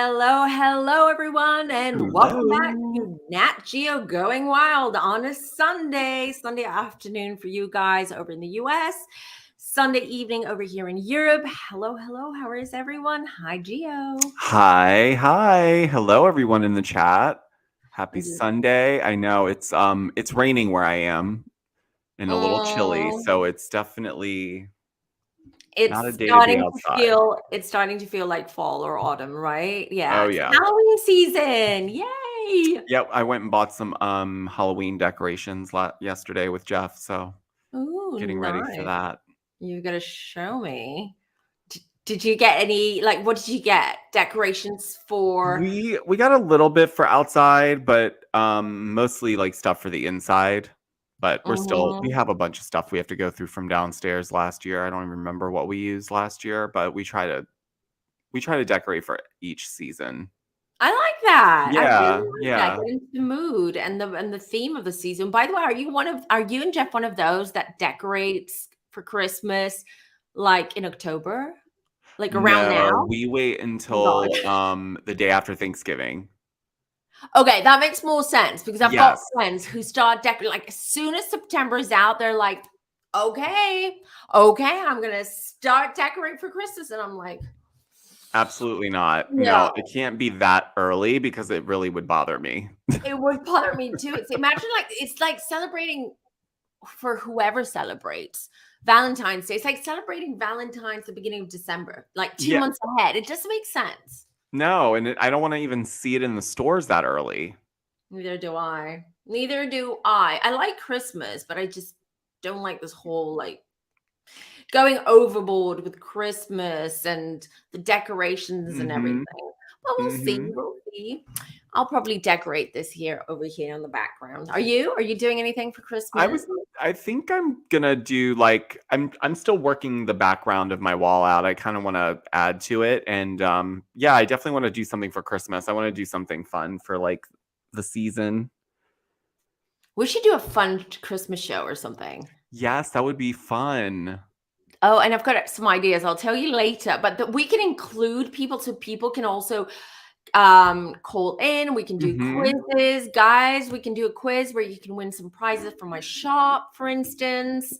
Hello, everyone, and welcome back Hello. to Nat Geo Going Wild on a Sunday afternoon for you guys over in the US, Sunday evening over here in Europe. Hello, how is everyone? Hi, Geo. Hi. Hello, everyone in the chat. Happy I'm just, Sunday. I know it's raining where I am and a little chilly, so it's definitely not a it's day to be starting to outside. feel it's starting to feel like fall or autumn, right? Yeah, Oh it's yeah. Halloween season. Yay! Yep, I went and bought some Halloween decorations yesterday with Jeff, so Ooh, getting ready for nice. that. You gotta show me. Did you get any, like, what did you get? Decorations for? We got a little bit for outside, but mostly like stuff for the inside. But we Mhm. have a bunch of stuff we have to go through from downstairs last year. I don't even remember what we used last year, but we try to decorate for each season. I like that. I Yeah, really like that. yeah. Get into the mood and the theme of the season. By the way, are you and Jeff one of those that decorates for Christmas like in October? Like around No, now? we wait Oh God. until the day after Thanksgiving. Okay, that makes more sense because I've got Yes. friends who start decorating like as soon as September is out, they're like, okay, I'm gonna start decorating for Christmas. And I'm like, Absolutely not. No, no. it can't be that early because it really would bother me. It would bother me too. Imagine like it's like celebrating for whoever celebrates Valentine's Day. It's like celebrating Valentine's the beginning of December, like 2 Yeah. months ahead. It doesn't make sense. No, and I don't want to even see it in the stores that early. Neither do I. Neither do I. I like Christmas, but I just don't like this whole like going overboard with Christmas and the decorations and everything. Mhm. But we'll see. Mhm. We'll see. I'll probably decorate this year over here in the background. Are you? Are you doing anything for I Christmas? was I think I'm gonna do like I'm still working the background of my wall out. I kind of want to add to it, and yeah, I definitely want to do something for Christmas. I want to do something fun for like the season. We should do a fun Christmas show or something. Yes, that would be fun. Oh, and I've got some ideas. I'll tell you later, but we can include people so people can also call in. We can do Mhm. quizzes. Guys, we can do a quiz where you can win some prizes from my shop, for instance.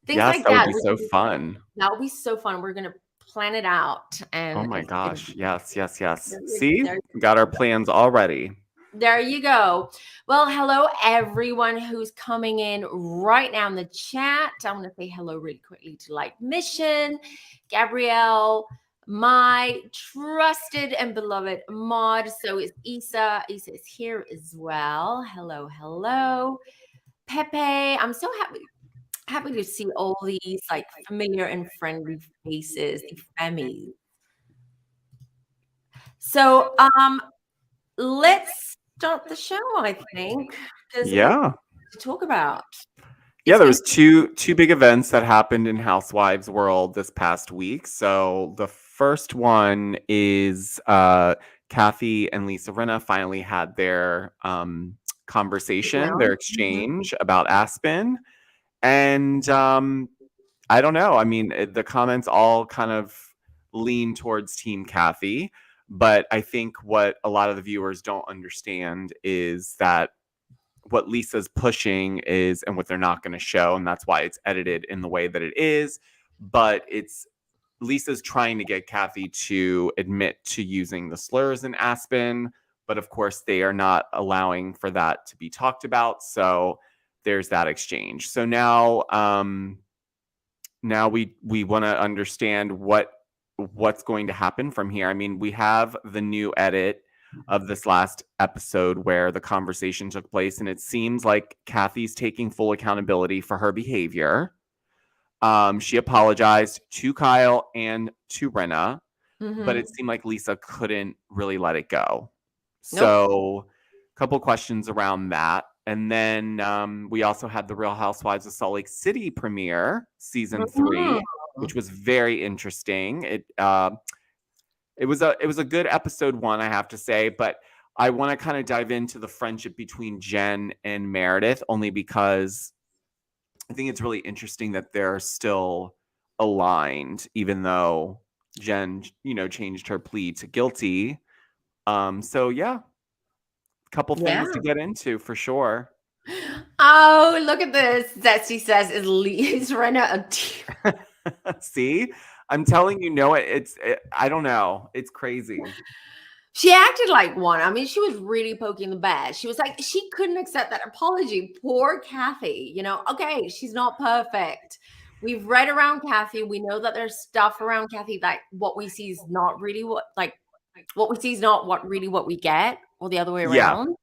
Things Yes, like that would that. be so fun. That would be so fun. We're gonna plan it out, Oh and my gosh. Yes. there, See? there, We got our plans already. there you go. Well, hello everyone who's coming in right now in the chat. I want to say hello really quickly to Like Mission, Gabrielle, my trusted and beloved mod. So is Isa. Isa is here as well. Hello. Pepe, I'm so happy to see all these like familiar and friendly faces, the Femmies. So let's start the show, I think, because we have Yeah. to talk about. Yeah, It's there been was two big events that happened in Housewives world this past week. So the first one is Kathy and Lisa Rinna finally had their conversation, their down. Mhm. exchange about Aspen. And I don't know. I mean, the comments all kind of lean towards Team Kathy. But I think what a lot of the viewers don't understand is that what Lisa's pushing is, and what they're not going to show, and that's why it's edited in the way that it is. But it's Lisa's trying to get Kathy to admit to using the slurs in Aspen, but of course they are not allowing for that to be talked about. So there's that exchange. So now we want to understand what's going to happen from here. I mean, we have the new edit of this last episode where the conversation took place, and it seems like Kathy's taking full accountability for her behavior. She apologized to Kyle and to Rinna, but it Mhm. seemed like Lisa couldn't really let it go. Nope. So, a couple questions around that. And then we also had the Real Housewives of Salt Lake City premiere, season Mhm. 3, which was very interesting. It was a good episode 1, I have to say, but I want to kind of dive into the friendship between Jen and Meredith, only because I think it's really interesting that they're still aligned, even though Jen, changed her plea to guilty. So yeah, couple Yeah. things to get into for sure. Oh, look at this. Zesty says, is Rinna a See, I'm telling you, no, I don't know. It's crazy. She acted like one. I mean, she was really poking the bear. She was like, she couldn't accept that apology. Poor Kathy. You know, okay, she's not perfect. We've read around Kathy. We know that there's stuff around Kathy, like what we see is not really what we see is not what we get, or the other way Yeah, around.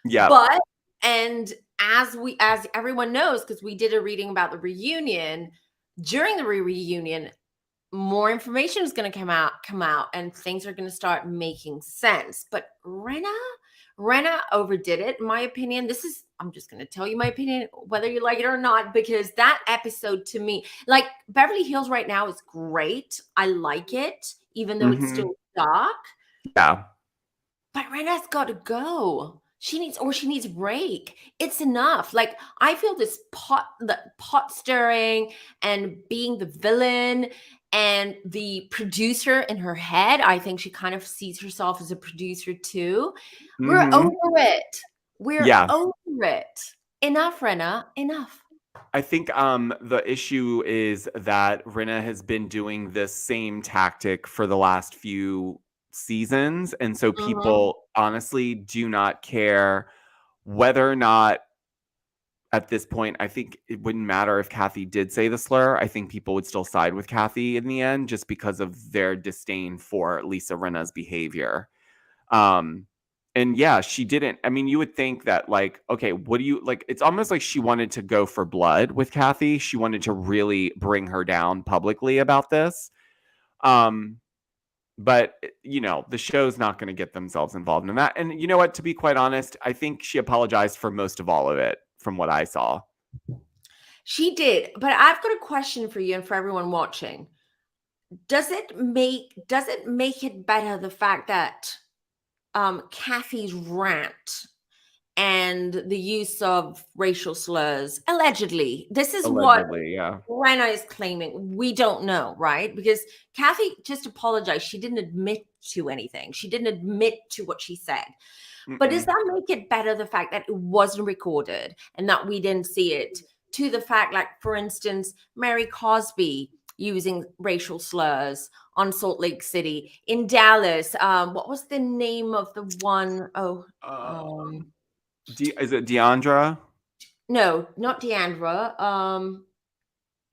yeah. But and as everyone knows, because we did a reading about the reunion, during the reunion, more information is going to come out and things are going to start making sense. But Rinna overdid it, in my opinion. I'm just going to tell you my opinion, whether you like it or not, because that episode to me, like Beverly Hills right now is great. I like it, even though it's Mm-hmm. still dark. Yeah. But Rinna's got to go. She needs break. It's enough. Like I feel the pot stirring and being the villain and the producer in her head. I think she kind of sees herself as a producer too. We're Mm-hmm. over it. We're Yeah. over it. Enough, Rinna. Enough. I think the issue is that Rinna has been doing this same tactic for the last few seasons, and so Mhm. people honestly do not care whether or not at this point, I think it wouldn't matter if Kathy did say the slur. I think people would still side with Kathy in the end just because of their disdain for Lisa Rinna's behavior. Um, and yeah, she didn't. I mean, you would think that, like, okay, what do you like? It's almost like she wanted to go for blood with Kathy. She wanted to really bring her down publicly about this. Um, but the show's not going to get themselves involved in that. And you know what? To be quite honest, I think she apologized for most of all of it, from what I saw. She did, but I've got a question for you and for everyone watching. Does it make it better the fact that Kathy's rant and the use of racial slurs, allegedly, this is what Allegedly, yeah. Rinna is claiming. We don't know, right? Because Kathy just apologized. She didn't admit to anything. She didn't admit to what she said. But does Mm-mm. that make it better the fact that it wasn't recorded and that we didn't see it? To the fact, like, for instance, Mary Cosby using racial slurs on Salt Lake City. In Dallas, what was the name of the one? Oh, Uh, is it Deandra? no, not Deandra.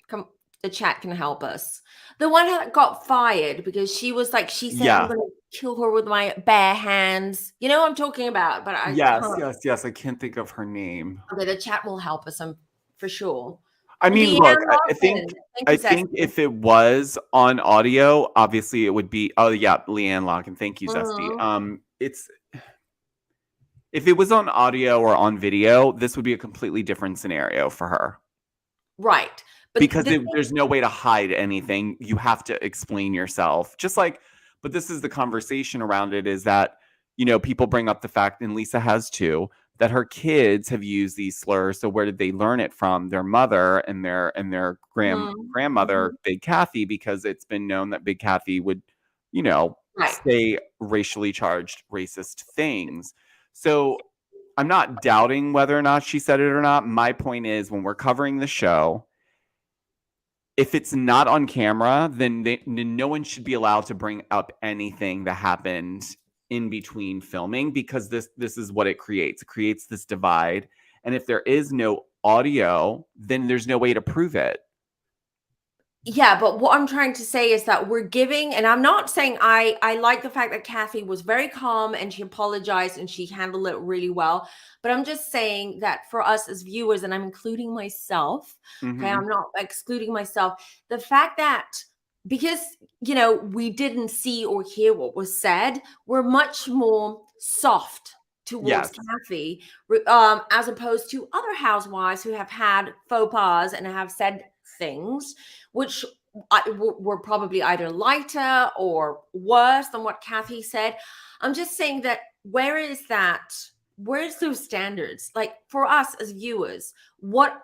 Come, the chat can help us. The one that got fired because she was like, she said, "I'm Yeah. going to kill her with my bare hands." You know what I'm talking about, but I Yes, can't. yes, yes. I can't think of her name. Okay, the chat will help us, for sure. I mean, look, Deanne I think Lawson. Thank you, Zesty. if it was on audio, obviously it would be. Oh yeah, Leanne Lock, and thank you, Zesty. Mhm. It's if it was on audio or on video, this would be a completely different scenario for her Right. But because the thing, there's no way to hide anything. You have to explain yourself. Just like, but this is the conversation around it is that, people bring up the fact, and Lisa has too, that her kids have used these slurs. So where did they learn it from? Their mother and their mhm, grandmother, mhm. Big Kathy, because it's been known that Big Kathy would, Right. say racially charged racist things. So I'm not doubting whether or not she said it or not. My point is, when we're covering the show, if it's not on camera, then no one should be allowed to bring up anything that happened in between filming, because this is what it creates. It creates this divide. And if there is no audio, then there's no way to prove it. Yeah, but what I'm trying to say is that we're giving, and I'm not saying I like the fact that Kathy was very calm and she apologized and she handled it really well. But I'm just saying that for us as viewers, and I'm including myself, okay, Mm-hmm. I'm not excluding myself. The fact that because we didn't see or hear what was said, we're much more soft towards Yes. Kathy, as opposed to other housewives who have had faux pas and have said things which were probably either lighter or worse than what Kathy said. I'm just saying that where's those standards? Like for us as viewers, what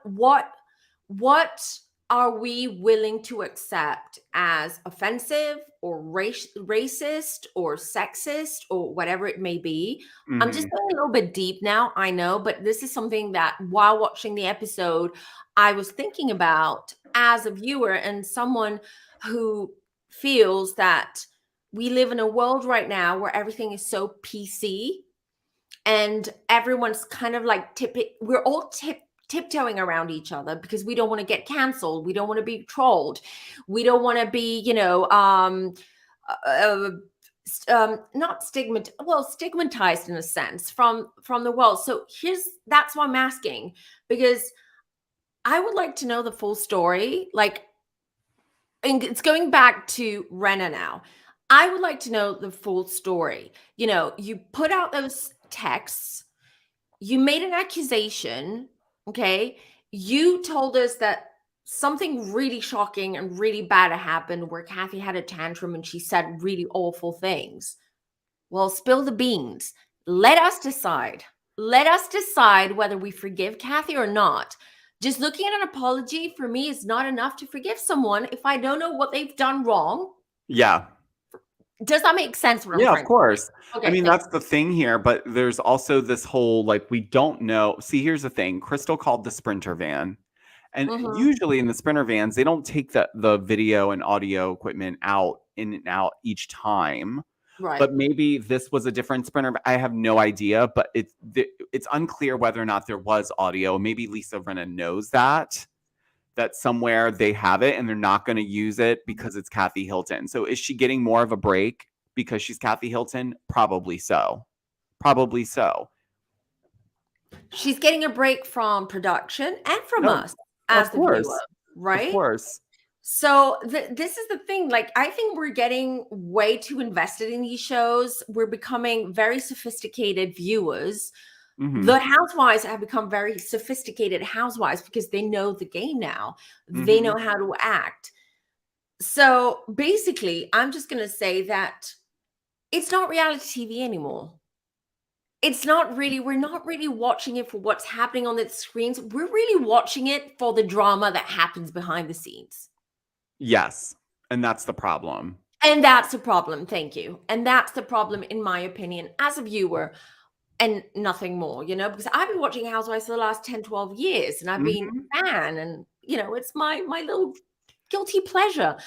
are we willing to accept as offensive or racist or sexist or whatever it may be? I'm just Mhm. going a little bit deep now, I know, but this is something that while watching the episode, I was thinking about as a viewer and someone who feels that we live in a world right now where everything is so PC and everyone's kind of like we're all tiptoeing around each other because we don't want to get canceled, we don't want to be trolled, we don't want to be uh, not stigmatized in a sense from the world. So that's why I'm asking, because I would like to know the full story. Like, and it's going back to Rinna now. I would like to know the full story. You put out those texts, you made an accusation, okay? You told us that something really shocking and really bad had happened where Kathy had a tantrum and she said really awful things. Well, spill the beans. Let us decide. Let us decide whether we forgive Kathy or not. Just looking at an apology for me is not enough to forgive someone if I don't know what they've done wrong. Yeah. Does that make sense what I'm Yeah, of trying to say? course. I Okay, mean, thank that's the thing here, but there's also this whole like we don't know. See, here's the thing. Crystal called the Sprinter van. And you. usually in the Sprinter vans, they don't take the video and audio equipment out in and out each time. Right. But maybe this was a different Sprinter. I have no idea, but it's unclear whether or not there was audio. Maybe Lisa Rinna knows that somewhere they have it and they're not going to use it because it's Kathy Hilton. So is she getting more of a break because she's Kathy Hilton? Probably so. Probably so. She's getting a break from production and from No, us of as the viewer, course. Of right? course. So this is the thing. Like, I think we're getting way too invested in these shows. We're becoming very sophisticated viewers. Mhm. The housewives have become very sophisticated housewives because they know the game now. They know Mhm. how to act. So basically, I'm just going to say that it's not reality TV anymore. We're not really watching it for what's happening on the screens. We're really watching it for the drama that happens behind the scenes. Yes. And that's the problem. And that's the problem. Thank you. And that's the problem, in my opinion, as a viewer, and nothing more, because I've been watching Housewives for the last 10, 12 years and I've been Mhm. a fan, and, it's my little guilty pleasure.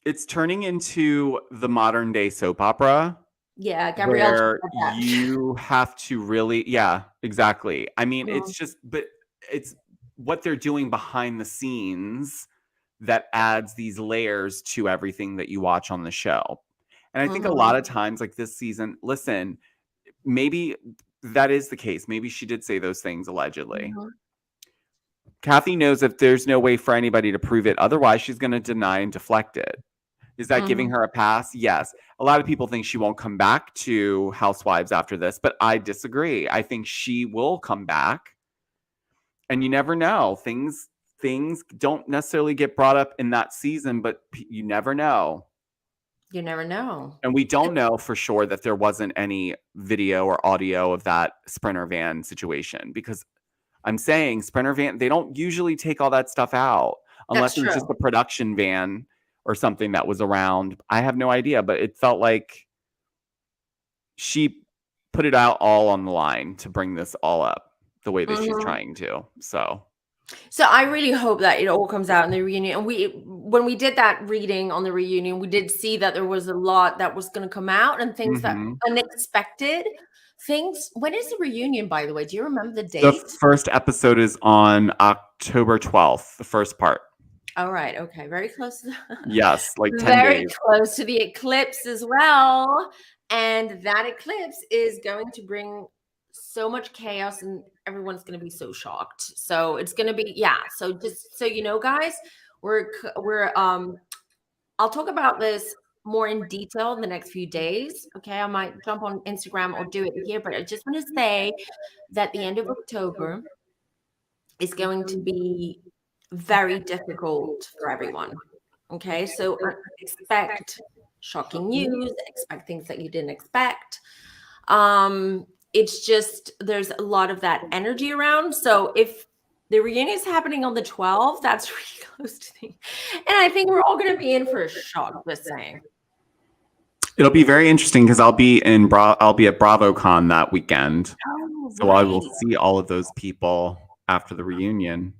It's turning into the modern day soap opera Yeah, Gabrielle just where said that. you have to really, yeah, exactly. I mean, Mhm, but it's what they're doing behind the scenes that adds these layers to everything that you watch on the show. And I think a mhm, lot of times, like this season, listen, maybe that is the case. Maybe she did say those things allegedly. mhm, Kathy knows if there's no way for anybody to prove it otherwise, she's going to deny and deflect it. Is that giving mhm. her a pass? Yes. A lot of people think she won't come back to Housewives after this, but I disagree. I think she will come back. And you never know. Things don't necessarily get brought up in that season, but you never know. You never know. And we don't know for sure that there wasn't any video or audio of that Sprinter van situation because I'm saying Sprinter van, they don't usually take all that stuff out unless That's it was just true. a production van or something that was around. I have no idea, but it felt like she put it out all on the line to bring this all up the way that she's Mhm. trying to. So, So I really hope that it all comes out in the reunion. And when we did that reading on the reunion, we did see that there was a lot that was going to come out and things that mhm. unexpected things. When is the reunion, by the way? Do you remember the The date? first episode is on October 12th, the first part. All right. Okay. Very close. Yes, like 10 Very days. close to the eclipse as well. And that eclipse is going to bring so much chaos and everyone's going to be so shocked. So it's going to be, yeah. So just so you know, guys, we're I'll talk about this more in detail in the next few days. Okay. I might jump on Instagram or do it here, but I just want to say that the end of October is going to be very difficult for everyone. Okay, so expect shocking news, expect things that you didn't expect. It's just there's a lot of that energy around. So if The reunion is happening on the 12th. That's really close to me. And I think we're all going to be in for a shock, just saying. It'll be very interesting because I'll be at BravoCon that weekend. Oh, so I will see all of those people after the reunion.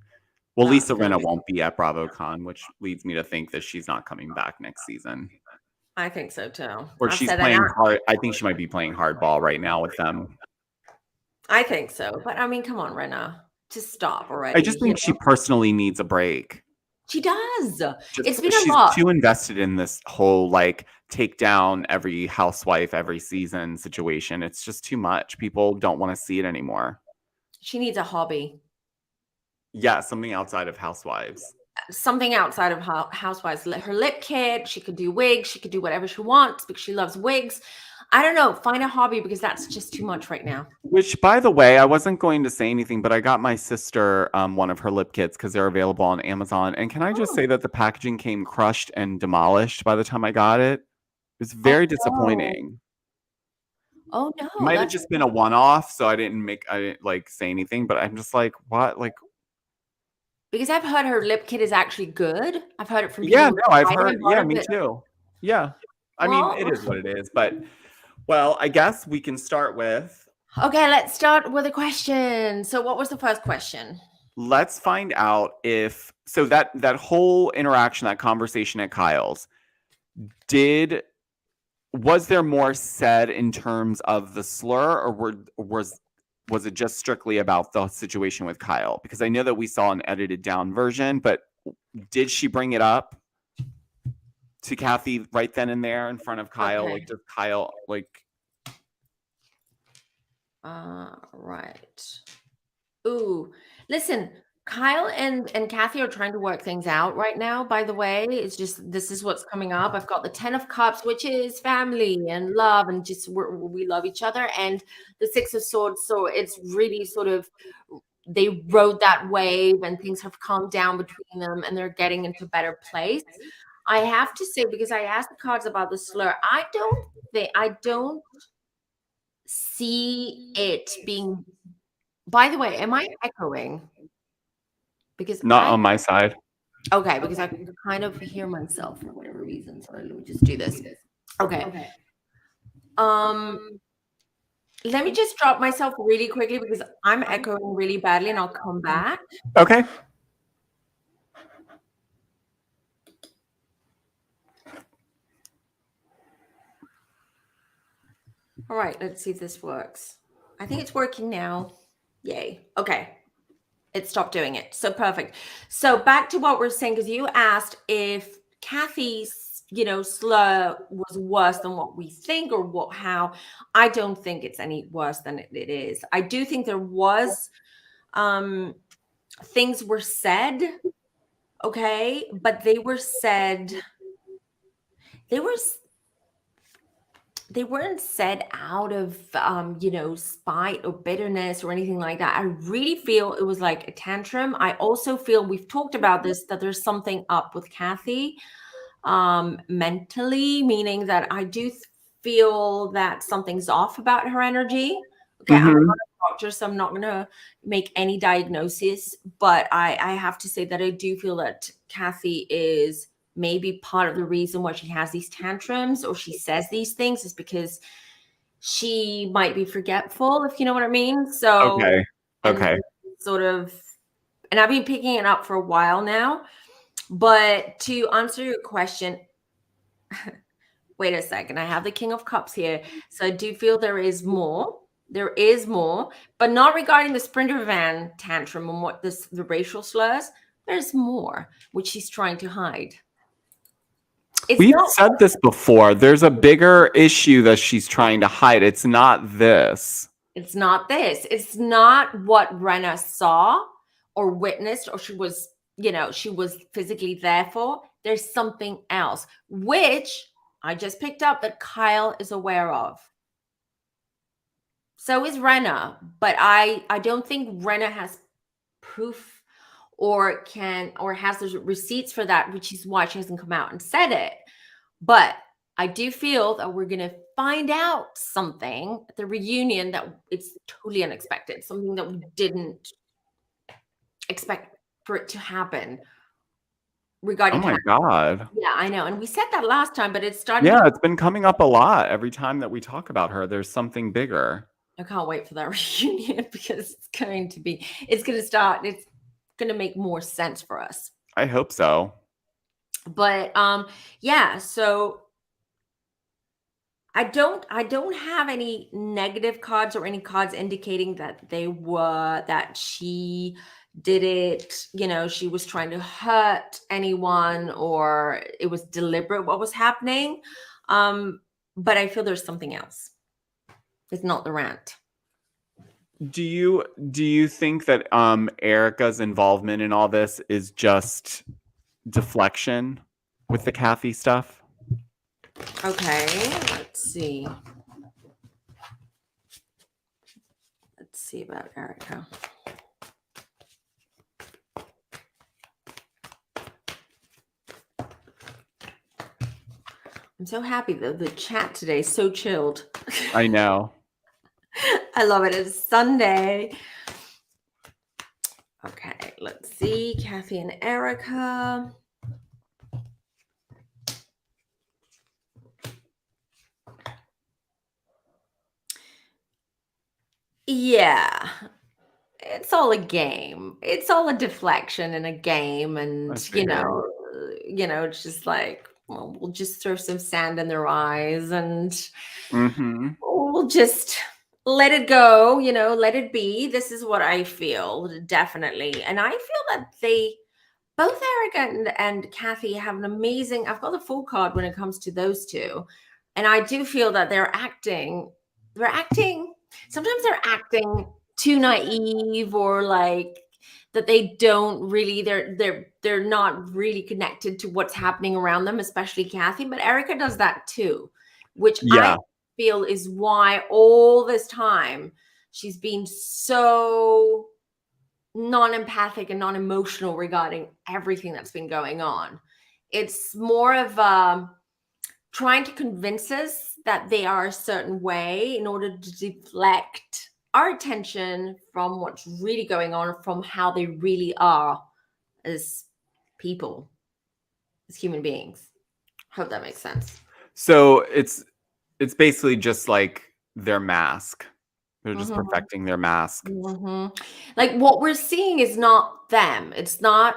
Well, Lisa Rinna won't be at BravoCon, which leads me to think that she's not coming back next season. I think so too. Or she's playing hard. I think she might be playing hardball right now with them. I think so. But I mean, come on, Rinna. Just stop already. I just think she personally needs a break. She does. It's been she's a lot. too invested in this whole like take down every housewife every season situation. It's just too much. People don't want to see it anymore. She needs a hobby. Yeah, something outside of housewives. Something outside of housewives. Her lip kit. She could do wigs. She could do whatever she wants because she loves wigs. I don't know. Find a hobby because that's just too much right now. Which, by the way, I wasn't going to say anything, but I got my sister one of her lip kits because they're available on Amazon. And can I just say that the packaging came crushed and demolished by the time I got it? It was very disappointing. Oh no! It might have just been a one-off, so I didn't like say anything. But I'm just like, what? Like, because I've heard her lip kit is actually good. I've heard it from people. Yeah, no, I've heard. Yeah, me too. Yeah, I mean, it is what it is. But well, I guess we can start with. Okay, let's start with a question. So, what was the first question? Let's find out if that whole interaction, that conversation at Kyle's, was there more said in terms of the slur, or was it just strictly about the situation with Kyle? Because I know that we saw an edited down version, but did she bring it up to Kathy right then and there in front of Kyle? Okay. Like, does Kyle like? Right. Ooh, listen, Kyle and Kathy are trying to work things out right now, by the way. It's just, this is what's coming up. I've got the 10 of Cups, which is family and love, and just we love each other, and the 6 of Swords. So it's really sort of, they rode that wave and things have calmed down between them and they're getting into a better place. I have to say, because I asked the cards about the slur, I don't see it being. By the way, am I echoing? Because not on my side. Okay, because I can kind of hear myself for whatever reason. So let me just do this. Okay. Let me just drop myself really quickly because I'm echoing really badly, and I'll come back. Okay. All right, let's see if this works. I think it's working now. Yay. Okay. It stopped doing it. So perfect. So back to what we're saying, because you asked if Kathy's, slur was worse than what we think or how. I don't think it's any worse than it is. I do think there was things were said, okay, but they were said, they weren't said out of, spite or bitterness or anything like that. I really feel it was like a tantrum. I also feel, we've talked about this, that there's something up with Kathy mentally, meaning that I do feel that something's off about her energy. Okay, I'm not a doctor, so I'm not going to make any diagnosis, but I have to say that I do feel that Kathy is maybe part of the reason why she has these tantrums or she says these things is because she might be forgetful, if you know what I mean. So, okay. Sort of, and I've been picking it up for a while now. But to answer your question, wait a second. I have the King of Cups here. So I do feel there is more. There is more, but not regarding the Sprinter van tantrum and what the racial slurs. There's more, which she's trying to hide. We've said this before. There's a bigger issue that she's trying to hide. It's not this. It's not this. It's not what Rinna saw or witnessed, or she was physically there for. There's something else, which I just picked up that Kyle is aware of. So is Rinna, but I don't think Rinna has proof or has the receipts for that, which is why she hasn't come out and said it. But I do feel that we're going to find out something at the reunion that it's totally unexpected, something that we didn't expect for it to happen Oh regarding my Kathy. God. Yeah, I know. And we said that last time, but it's starting to. Yeah, it's been coming up a lot. Every time that we talk about her, there's something bigger. I can't wait for that reunion because it's going to make more sense for us. I hope so. But yeah, so I don't have any negative cards or any cards indicating that she did it, she was trying to hurt anyone or it was deliberate what was happening. But I feel there's something else. It's not the rant. Do you think that Erica's involvement in all this is just deflection with the Kathy stuff? Okay, let's see. Let's see about Erica. I'm so happy that the chat today is so chilled. I know. I love it. It's Sunday. Okay, let's see. Kathy and Erica. Yeah. It's all a game. It's all a deflection and a game. And, it's just like, well, we'll just throw some sand in their eyes and we'll just let it go, let it be. This is what I feel, definitely. And I feel that both Erica and Kathy have an amazing, I've got the full card when it comes to those two. And I do feel that sometimes they're acting too naive or like that they don't really, they're not really connected to what's happening around them, especially Kathy. But Erica does that too, which I feel is why all this time she's been so non-empathic and non-emotional regarding everything that's been going on. It's more of trying to convince us that they are a certain way in order to deflect our attention from what's really going on, from how they really are as people, as human beings. Hope that makes sense. So it's basically just like their mask. They're just perfecting their mask. Like what we're seeing is not them. It's not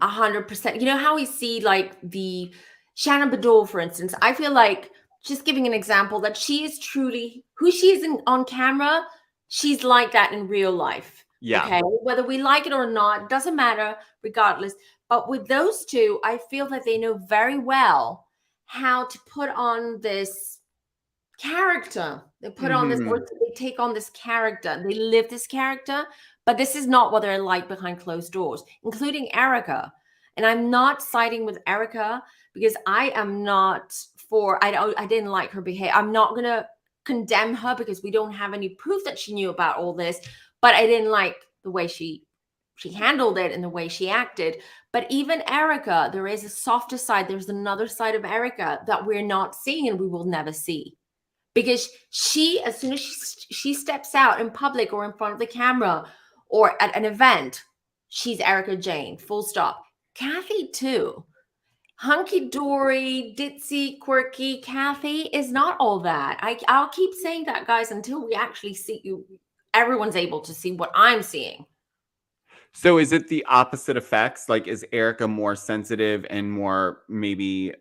100%. You know how we see like the Shannon Bador, for instance. I feel like, just giving an example, that she is truly who she is on camera. She's like that in real life. Yeah. Okay. Whether we like it or not, doesn't matter, regardless. But with those two, I feel that they know very well how to put on this character. They put on this, or they take on this character. They live this character, but this is not what they're like behind closed doors, including Erica. And I'm not siding with Erica because I am not I didn't like her behavior. I'm not going to condemn her because we don't have any proof that she knew about all this, but I didn't like the way she handled it and the way she acted. But even Erica, there is a softer side. There's another side of Erica that we're not seeing and we will never see. Because as soon as she steps out in public or in front of the camera or at an event, she's Erica Jane, full stop. Kathy too. Hunky-dory, ditzy, quirky Kathy is not all that. I'll keep saying that, guys, until we actually see you. Everyone's able to see what I'm seeing. So is it the opposite effects? Like, is Erica more sensitive and more maybe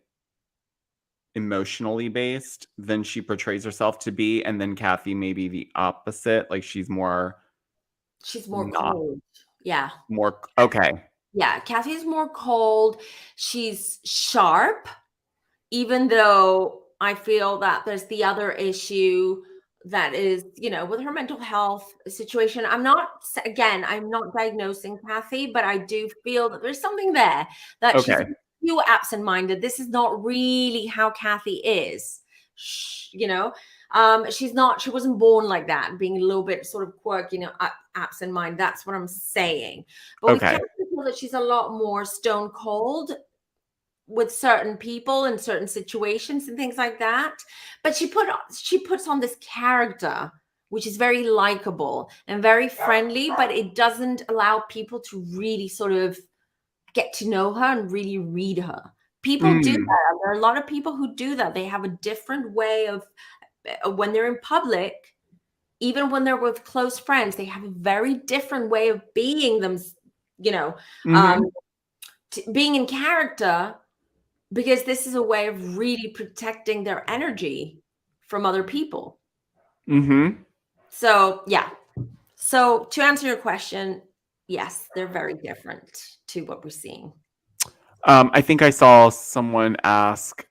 emotionally based than she portrays herself to be, and then Kathy maybe the opposite, like she's more cold. Yeah. More okay. Yeah, Kathy's more cold. She's sharp, even though I feel that there's the other issue that is, with her mental health situation. I'm not diagnosing Kathy, but I do feel that there's something there that she's too absent-minded. This is not really how Kathy is. She wasn't born like that, being a little bit sort of quirky, absent-minded. That's what I'm saying. But we can feel that she's a lot more stone cold with certain people in certain situations and things like that. But she puts on this character which is very likable and very friendly, but it doesn't allow people to really sort of get to know her and really read her. People do that. There are a lot of people who do that. They have a different way of, when they're in public, even when they're with close friends, they have a very different way of being them, being in character, because this is a way of really protecting their energy from other people. So, yeah. So to answer your question, yes, they're very different to what we're seeing. I think I saw someone ask,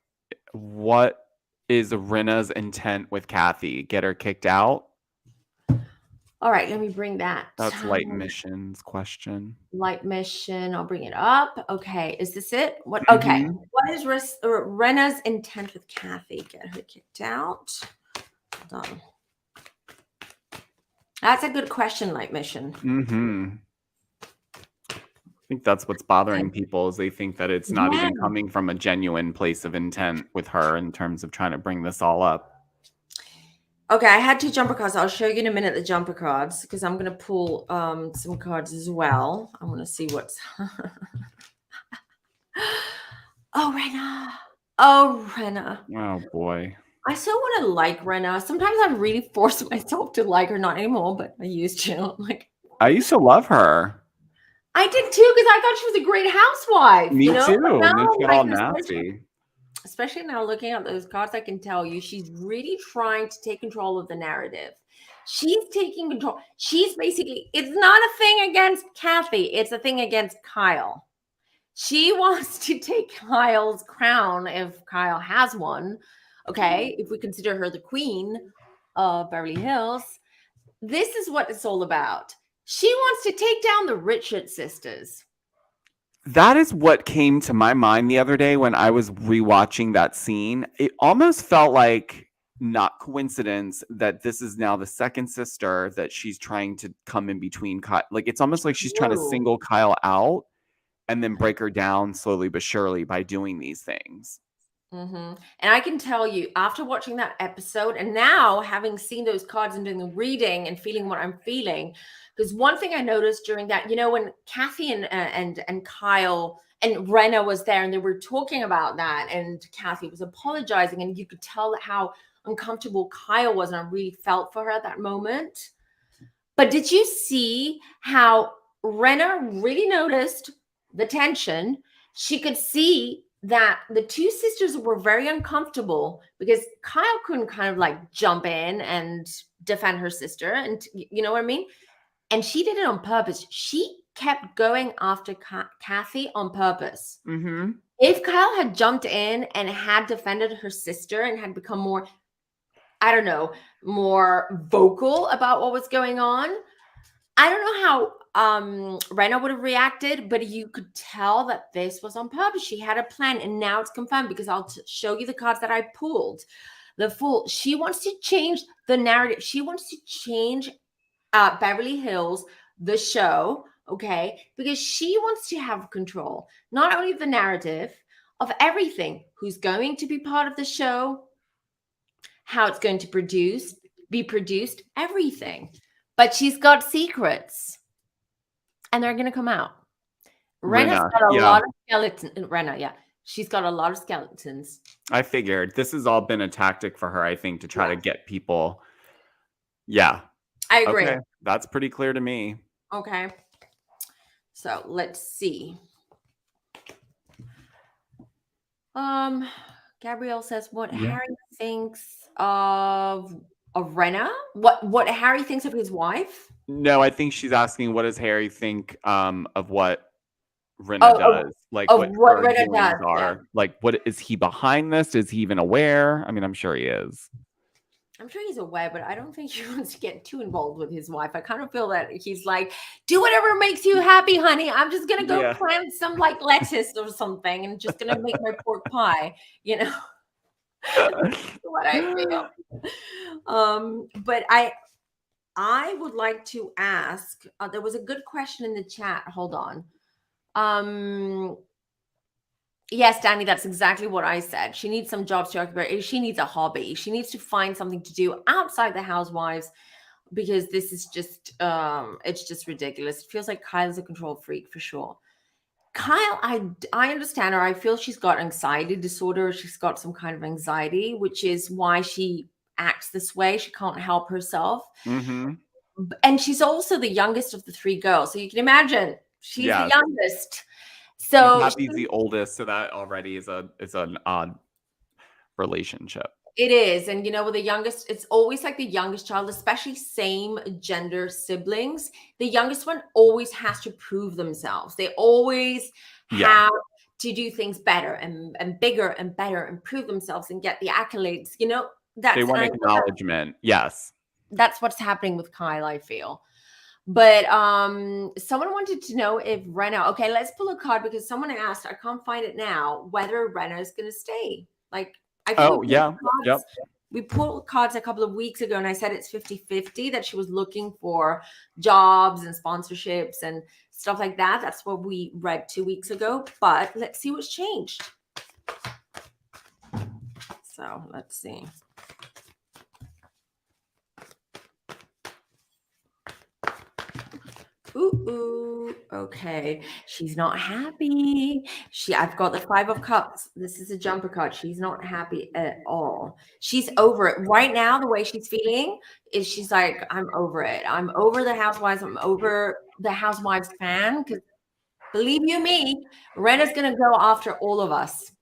what is Rinna's intent with Kathy? Get her kicked out? All right, let me bring that. That's Light Mission's question. Light Mission, I'll bring it up. Okay, is this it? What? Okay, what is Rinna's intent with Kathy? Get her kicked out. Hold on. That's a good question, Light Mission. I think that's what's bothering people, is they think that it's not even coming from a genuine place of intent with her in terms of trying to bring this all up. Okay, I had 2 jumper cards. I'll show you in a minute the jumper cards, because I'm going to pull some cards as well. I want to see what's... Oh, Rinna. Oh, Rinna. Oh, boy. I still want to like Rinna. Sometimes I really force myself to like her. Not anymore, but I used to. I used to love her. I did too, because I thought she was a great housewife. Me too. Now, And she got all nasty. Especially now, looking at those cards, I can tell you she's really trying to take control of the narrative. She's taking control. She's basically, it's not a thing against Kathy. It's a thing against Kyle. She wants to take Kyle's crown, if Kyle has one. Okay, if we consider her the queen of Beverly Hills. This is what it's all about. She wants to take down the Richards sisters. That is what came to my mind the other day when I was rewatching that scene. It almost felt like, not coincidence, that this is now the second sister that she's trying to come in between. Like, it's almost like she's trying to single Kyle out and then break her down slowly but surely by doing these things. And I can tell you, after watching that episode and now having seen those cards and doing the reading and feeling what I'm feeling, because one thing I noticed during that, when Kathy and Kyle and Rinna was there and they were talking about that, and Kathy was apologizing, and you could tell how uncomfortable Kyle was, and I really felt for her at that moment. But did you see how Rinna really noticed the tension? She could see that the 2 sisters were very uncomfortable because Kyle couldn't kind of jump in and defend her sister. And you know what I mean? And she did it on purpose. She kept going after Kathy on purpose. If Kyle had jumped in and had defended her sister and had become more, more vocal about what was going on, I don't know how Rinna would have reacted, but you could tell that this was on purpose. She had a plan, and now it's confirmed because I'll show you the cards that I pulled. The Fool. She wants to change the narrative. She wants to change Beverly Hills, the show, okay? Because she wants to have control, not only of the narrative, of everything. Who's going to be part of the show, how it's going to be produced, everything. But she's got secrets, and they're going to come out. Rinna's got a lot of skeletons. Rinna, she's got a lot of skeletons. I figured this has all been a tactic for her, I think, to try to get people. Yeah. I agree. Okay. That's pretty clear to me. Okay. So let's see. Gabrielle says what Harry thinks of Rinna. What Harry thinks of his wife? No, I think she's asking, what does Harry think of what Rinna does? What Rinna does are. What is he behind this? Is he even aware? I mean, I'm sure he is. I'm sure he's aware, but I don't think he wants to get too involved with his wife. I kind of feel that he's like, do whatever makes you happy, honey. I'm just gonna go plant some lettuce or something, and just gonna make my pork pie. That's what I feel. But I would like to ask. There was a good question in the chat. Hold on. Yes, Danny, that's exactly what I said. She needs some jobs to occupy. She needs a hobby. She needs to find something to do outside the housewives. because this is just it's just ridiculous. It feels like Kyle is a control freak for sure. Kyle, I understand her. I feel she's got anxiety disorder. She's got some kind of anxiety, which is why she acts this way. She can't help herself. Mm-hmm. And she's also the youngest of the three girls. So you can imagine she's the Yes. youngest. And So Kathy's the oldest, so that already is an odd relationship. it is. And with the youngest, it's always like the youngest child, especially same gender siblings. The youngest one always has to prove themselves. They always Yeah. have to do things better and bigger and better and prove themselves and get the accolades. They That's want acknowledgement. Yes. that's what's happening with Kyle, I feel. But someone wanted to know if Rinna, okay, let's pull a card because someone asked, I can't find it now, whether Rinna is going to stay. Like, I think we pulled cards a couple of weeks ago and I said it's 50-50, that she was looking for jobs and sponsorships and stuff like that. That's what we read 2 weeks ago. But let's see what's changed. So let's see. Ooh, okay. She's not happy. I've got the 5 of Cups. This is a jumper card. She's not happy at all. She's over it. Right now, the way she's feeling is she's like, I'm over it. I'm over the Housewives. I'm over the Housewives fan. Because believe you me, Rinna's going to go after all of us.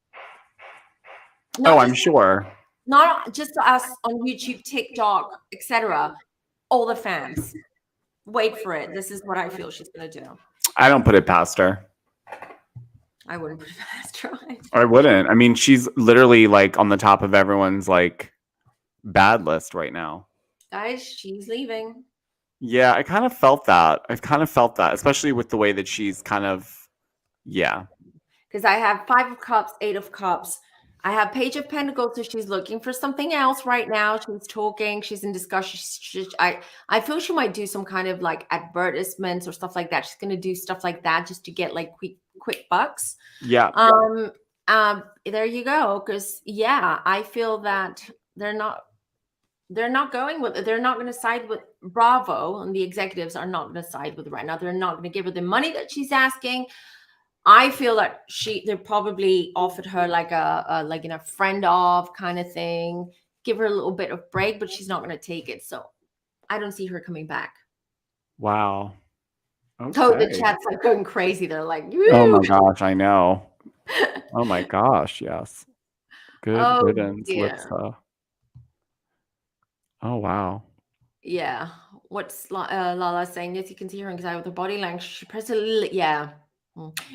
I'm sure. Not just us on YouTube, TikTok, etc. All the fans. Wait for it. This is what I feel she's going to do. I don't put it past her. I wouldn't put it past her. I wouldn't. I mean, she's literally like on the top of everyone's like bad list right now. Guys, she's leaving. Yeah, I kind of felt that. Especially with the way that she's kind of, yeah. Because I have 5 of Cups, 8 of Cups. I have Page of Pentacles, so she's looking for something else right now. She's talking. She's in discussion. I feel she might do some kind of like advertisements or stuff like that. She's going to do stuff like that just to get like quick bucks. Yeah. There you go. Because I feel that they're not going with it. They're not going to side with Bravo, and the executives are not going to side with Rinna. They're not going to give her the money that she's asking. I feel that they probably offered her like a friend of kind of thing, give her a little bit of break, but she's not going to take it. So I don't see her coming back. Wow. Okay. So the chat's like going crazy. They're like, woo! Oh my gosh, I know. Oh my gosh, yes. Good riddance with oh wow. Yeah. What's Lala saying? Yes, you can see her anxiety with her body language. She pressed a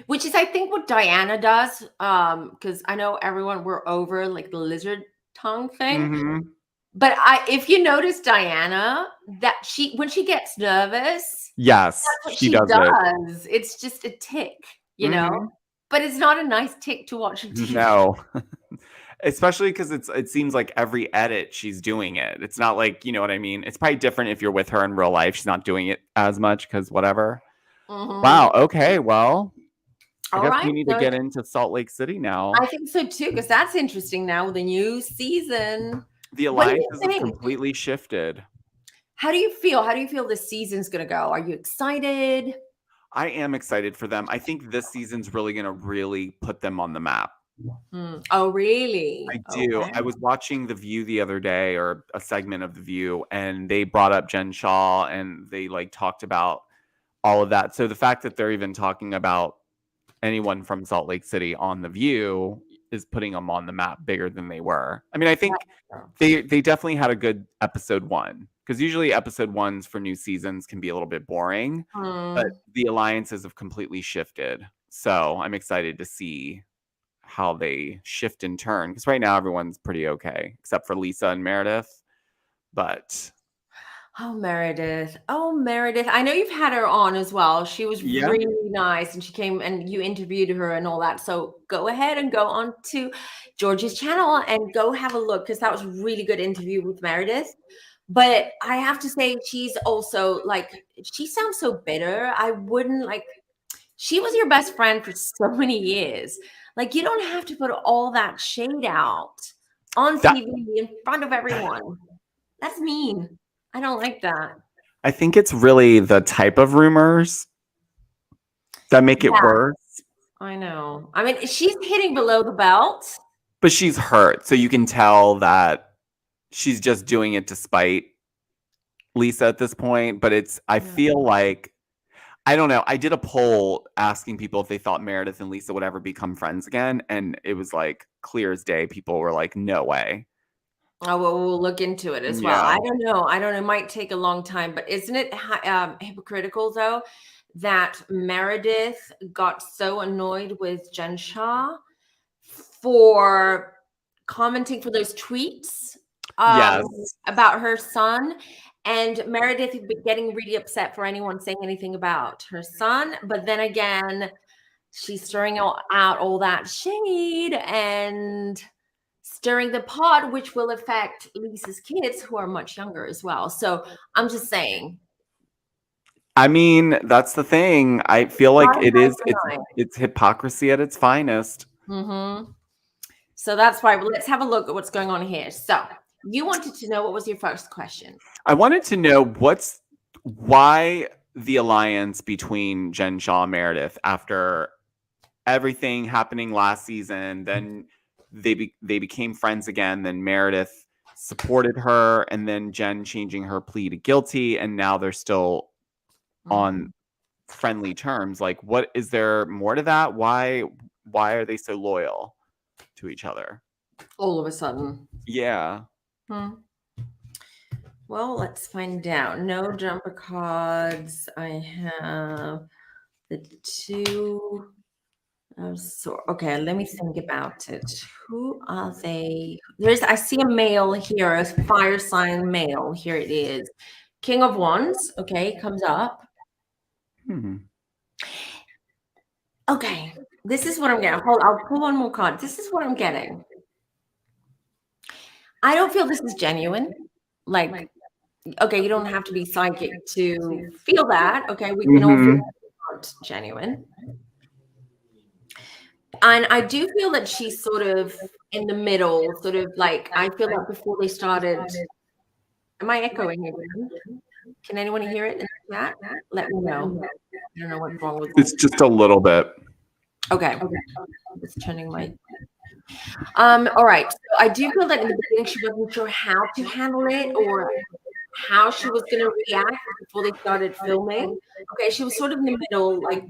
which is I think what Diana does. Because I know we're over like the lizard tongue thing. Mm-hmm. But if you notice Diana, that when she gets nervous, yes, that's what she does. It's just a tick, know. But it's not a nice tick to watch. No. Especially because it seems like every edit she's doing it. It's not like, you know what I mean? It's probably different if you're with her in real life. She's not doing it as much because whatever. Mm-hmm. Wow. Okay. Well, I guess we need to get into Salt Lake City now. I think so too, because that's interesting now with the new season. The alliances have completely shifted. How do you feel? How do you feel this season's going to go? Are you excited? I am excited for them. I think this season's really going to really put them on the map. Oh, really? I do. Okay. I was watching The View the other day, or a segment of The View, and they brought up Jen Shah and they like talked about all of that. So the fact that they're even talking about anyone from Salt Lake City on The View is putting them on the map bigger than they were. I mean, I think they definitely had a good episode 1, because usually episode 1s for new seasons can be a little bit boring, but the alliances have completely shifted. So I'm excited to see how they shift and turn, because right now everyone's pretty okay except for Lisa and Meredith. But Meredith, I know you've had her on as well. She was really nice, and she came and you interviewed her and all that. So go ahead and go on to Georgio's channel and go have a look, because that was a really good interview with Meredith. But I have to say, she's also like, she sounds so bitter. I wouldn't she was your best friend for so many years. Like, you don't have to put all that shade out on TV in front of everyone. That's mean. I don't like that. I think it's really the type of rumors that make it worse. I know. I mean, she's hitting below the belt. But she's hurt. So you can tell that she's just doing it to spite Lisa at this point. But I feel like, I don't know. I did a poll asking people if they thought Meredith and Lisa would ever become friends again. And it was like clear as day. People were like, no way. Oh, well, we'll look into it as well. I don't know. It might take a long time, but isn't it hypocritical though that Meredith got so annoyed with Jen Shah for commenting for those tweets about her son, and Meredith getting really upset for anyone saying anything about her son, but then again, she's stirring out all that shade and stirring the pot, which will affect Lisa's kids who are much younger as well. So I'm just saying. I mean, that's the thing. I feel like it's hypocrisy at its finest. Mm-hmm. So that's why let's have a look at what's going on here. So you wanted to know, what was your first question? I wanted to know why the alliance between Jen Shah and Meredith after everything happening last season. Then they became friends again. Then Meredith supported her, and then Jen changing her plea to guilty, and now they're still on friendly terms. Like, what is there more to that? Why are they so loyal to each other all of a sudden? Yeah. Well, let's find out. No jumper cards. I have the two. So okay, let me think about it. Who are they? I see a male here, a fire sign male. Here it is. King of Wands. Okay, comes up. Okay, this is what I'm getting. I'll pull one more card. This is what I'm getting. I don't feel this is genuine. Like, okay, you don't have to be psychic to feel that. Okay, we can all feel it's not genuine. And I do feel that she's sort of in the middle, sort of like, I feel like before they started. Am I echoing again? Can anyone hear it in the chat? Let me know. I don't know what's wrong with it. It's just a little bit. Okay. I'm just turning my. All right. So I do feel that in the beginning she wasn't sure how to handle it or how she was going to react before they started filming. Okay, she was sort of in the middle, like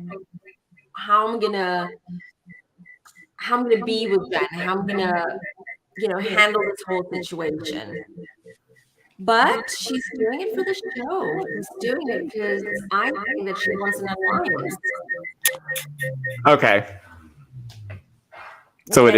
how I'm gonna be with Jen, how I'm gonna, handle this whole situation. But she's doing it for the show. She's doing it because I think that she wants an alliance. Okay. So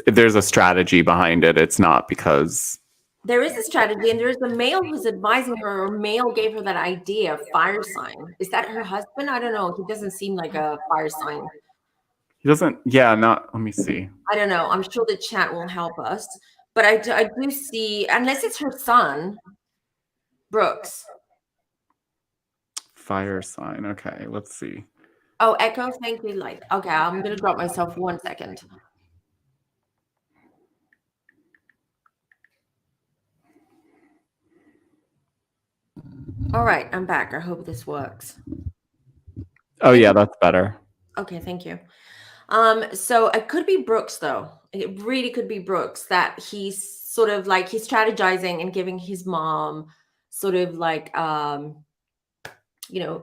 there's a strategy behind it. It's not because there is a strategy, and there's a male who's advising her, or male gave her that idea, fire sign. Is that her husband? I don't know. He doesn't seem like a fire sign. He doesn't, let me see. I don't know. I'm sure the chat will help us. But I do see, unless it's her son, Brooks. Fire sign. Okay, let's see. Oh, echo, thank you. Okay, I'm going to drop myself 1 second. All right, I'm back. I hope this works. Oh, yeah, that's better. Okay, thank you. So it could be Brooks, though. It really could be Brooks, that he's sort of like, he's strategizing and giving his mom sort of like, a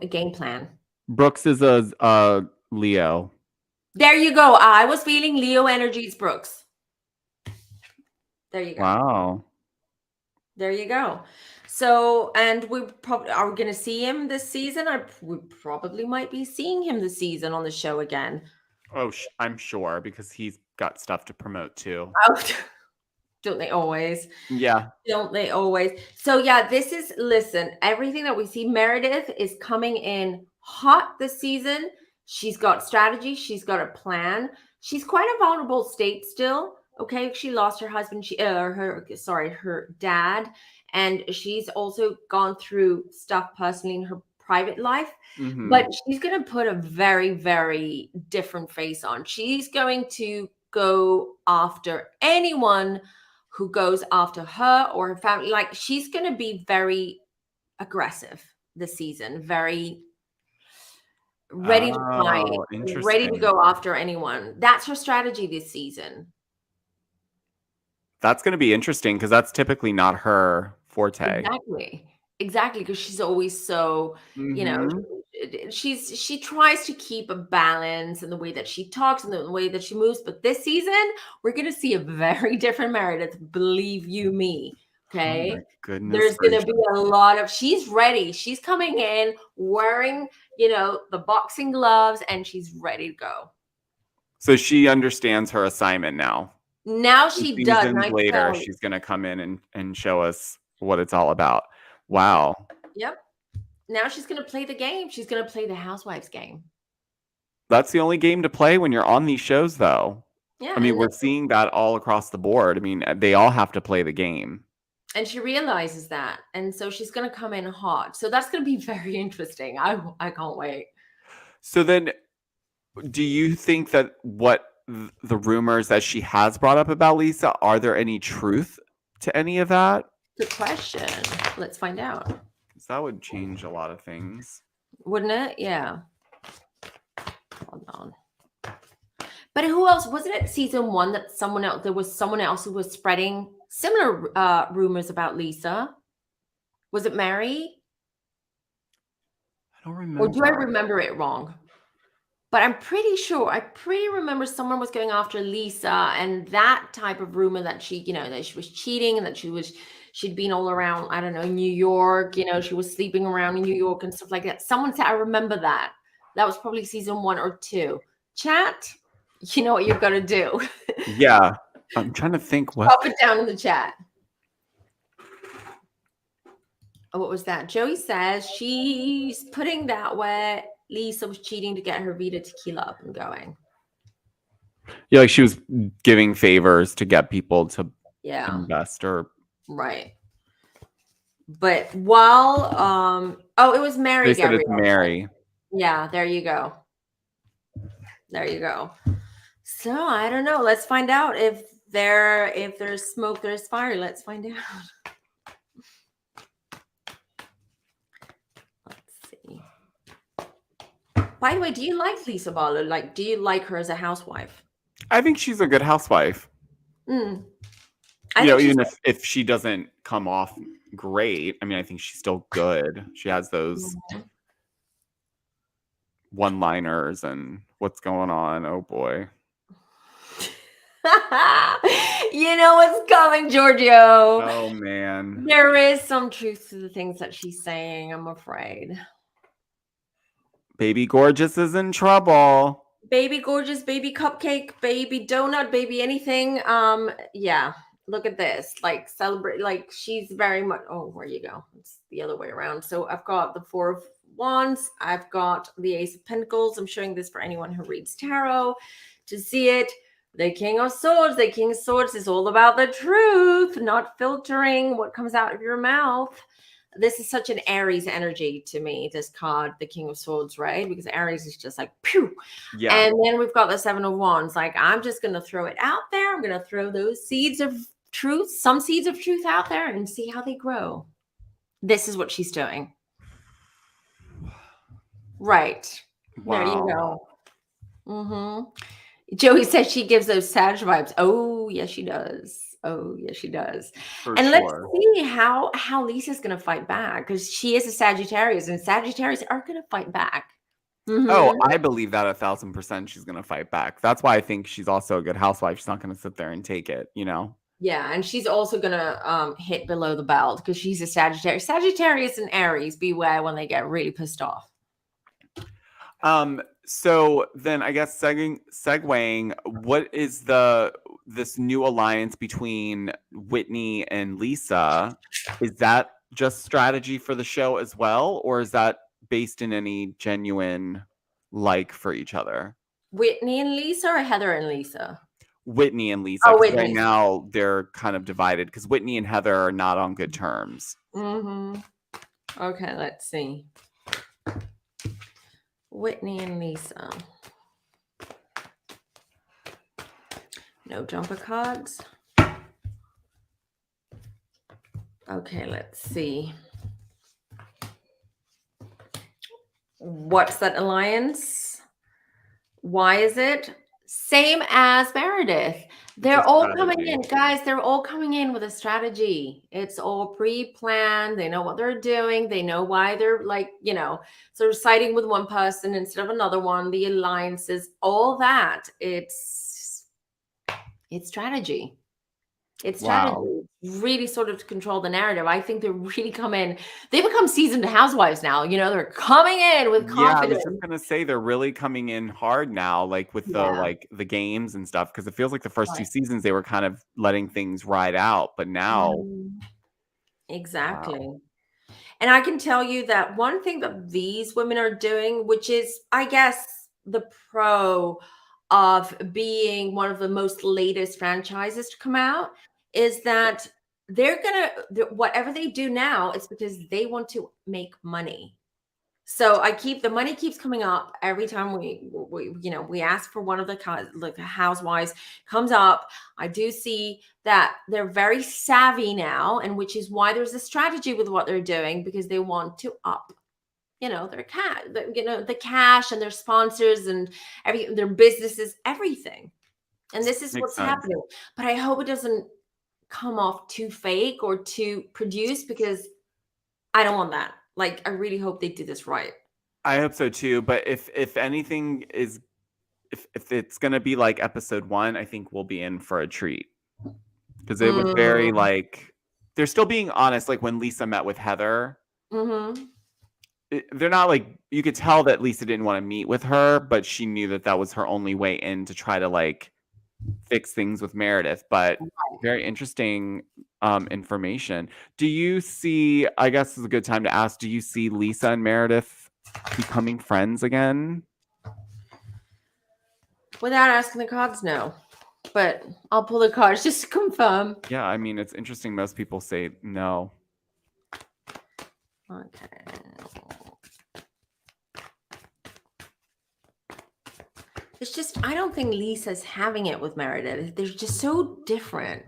game plan. Brooks is a Leo. There you go. I was feeling Leo energy. It's Brooks. There you go. Wow. There you go. So, and we probably are we going to see him this season? We probably might be seeing him this season on the show again. Oh, I'm sure, because he's got stuff to promote too. Oh, don't they always? Yeah. Don't they always? So yeah, listen, everything that we see, Meredith is coming in hot this season. She's got strategy. She's got a plan. She's quite a vulnerable state still. Okay. She lost her husband, her dad. And she's also gone through stuff personally in her private life, but she's going to put a very, very different face on. She's going to go after anyone who goes after her or her family. Like, she's going to be very aggressive. this season. Very ready to fight, Oh, ready to interesting. go after anyone. That's her strategy this season. That's going to be interesting because that's typically not her forte. Exactly, because she's always so, you know, Mm-hmm. she tries to keep a balance in the way that she talks and the way that she moves. But this season, we're gonna see a very different Meredith, believe you me. Oh Okay. my goodness There's gonna be gracious. a lot of she's ready. She's coming in wearing, the boxing gloves, and she's ready to go. So she understands her assignment now. Now And she does, and seasons I later, tell you. she's going to come in and show us what it's all about. Wow. Yep. Now she's gonna play the game. She's gonna play the housewives game. That's the only game to play when you're on these shows, though. Yeah, I mean, and we're seeing that all across the board. I mean, they all have to play the game. And she realizes that. And so she's going to come in hot. So that's going to be very interesting. I can't wait. So then, do you think that the rumors that she has brought up about Lisa, are there any truth to any of that? Good question. Let's find out. Because that would change a lot of things. Wouldn't it? Yeah. Hold on. But who else? Wasn't it season 1 that there was someone else who was spreading similar rumors about Lisa? Was it Mary? I don't remember. Or do I remember it wrong? But I pretty remember someone was going after Lisa, and that type of rumor that she was cheating and that she'd been all around, I don't know, New York, she was sleeping around in New York and stuff like that. Someone said, I remember that. That was probably season 1 or 2. Chat, you know what you've got to do. Yeah. I'm trying to think what. Pop it down in the chat. Oh, what was that? Joey says she's putting that where Lisa was cheating to get her Vita tequila up and going. Yeah, like she was giving favors to get people to invest or right. But while it was Mary. They said it's Mary. Yeah, there you go. There you go. So I don't know. Let's find out if there's smoke, there's fire. Let's find out. Let's see. By the way, do you like Lisa Barlow? Like, do you like her as a housewife? I think she's a good housewife. Even if she doesn't come off great, I mean, I think she's still good. She has those one-liners and what's going on. Oh boy. You know what's coming, Georgio. Oh man. There is some truth to the things that she's saying, I'm afraid. Baby Gorgeous is in trouble. Baby Gorgeous, baby cupcake, baby donut, baby anything. Yeah. Look at this. Like, celebrate. Like, she's very much. Oh, where you go? It's the other way around. So I've got the 4 of Wands. I've got the Ace of Pentacles. I'm showing this for anyone who reads tarot to see it. The King of Swords. The King of Swords is all about the truth, not filtering what comes out of your mouth. This is such an Aries energy to me, this card, the King of Swords, right? Because Aries is just like, pew. Yeah. And then we've got the 7 of Wands. Like, I'm just going to throw it out there. I'm going to throw those seeds of truth, some seeds of truth out there and see how they grow. This is what she's doing. Right. Wow. There you go. Joey says she gives those Sag vibes. Oh, yes, she does. Oh, yes, she does. For and sure. Let's see how Lisa's going to fight back, because she is a Sagittarius, and Sagittarius are going to fight back. Oh, I believe that 1,000% she's going to fight back. That's why I think she's also a good housewife. She's not going to sit there and take it, Yeah, and she's also going to hit below the belt because she's a Sagittarius. Sagittarius and Aries, beware when they get really pissed off. So then I guess segueing, what is this new alliance between Whitney and Lisa? Is that just strategy for the show as well, or is that based in any genuine like for each other? Whitney and Lisa, or Heather and Lisa? Whitney and Lisa. Right now they're kind of divided because Whitney and Heather are not on good terms. Okay, let's see. Whitney and Lisa. No jumper cards. Okay, let's see. What's that alliance? Why is it? Same as Meredith. They're all coming in, guys. They're all coming in with a strategy. It's all pre-planned. They know what they're doing. They know why they're sort of siding with one person instead of another one. The alliances, all that. It's strategy. It's strategy. Wow. Really sort of to control the narrative. I think they really come in. They become seasoned housewives now. They're coming in with Yeah, I was confidence. just gonna say they're really coming in hard now, like with Yeah. the games and stuff, because it feels like the first two Right. seasons they were kind of letting things ride out, but now, Exactly. wow. And I can tell you that one thing that these women are doing, which is, I guess, the pro of being one of the most latest franchises to come out, is that whatever they do now, it's because they want to make money. So the money keeps coming up every time we ask for one of the housewives comes up. I do see that they're very savvy now, and which is why there's a strategy with what they're doing, because they want to up their the cash and their sponsors and their businesses, everything. And this is Makes what's sense. happening. But I hope it doesn't come off too fake or too produced, because I don't want that. Like, I really hope they do this right. I hope so too, but if anything is if it's gonna be like episode 1, I think we'll be in for a treat. Because it was very, Mm. like they're still being honest, like, when Lisa met with Heather, Mhm. they're not, like you could tell that Lisa didn't wanna meet with her, but she knew that that was her only way in to try to, like, fix things with Meredith, but very interesting, information. Do you see I guess this is a good time to ask, do you see Lisa and Meredith becoming friends again? Without asking the cards, no. But I'll pull the cards just to confirm. Yeah, I mean, it's interesting, most people say no. Okay. It's just, I don't think Lisa's having it with Meredith. They're just so different.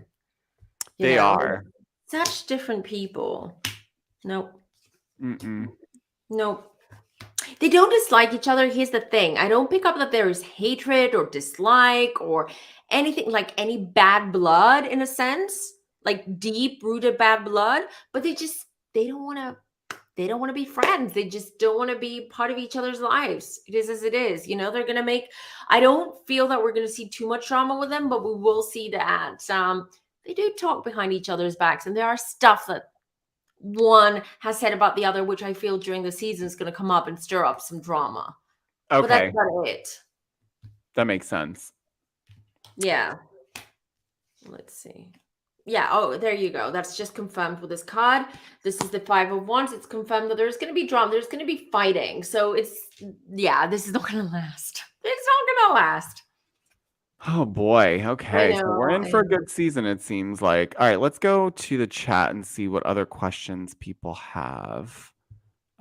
They are. Such different people. Nope. Mm-mm. Nope. They don't dislike each other. Here's the thing. I don't pick up that there is hatred or dislike or anything, like any bad blood in a sense, like deep rooted bad blood, but they don't want to be friends. They just don't want to be part of each other's lives. It is as it is. They're going to I don't feel that we're going to see too much drama with them, but we will see that they do talk behind each other's backs, and there are stuff that one has said about the other, which I feel during the season is going to come up and stir up some drama. But that's Okay, about it. that makes sense. Yeah. Let's see. Yeah. Oh, there you go. That's just confirmed with this card. This is the 5 of Wands. It's confirmed that there's going to be drama. There's going to be fighting. So this is not going to last. It's not going to last. Oh boy. Okay. So we're in I for a know. good season, it seems like. All right, let's go to the chat and see what other questions people have.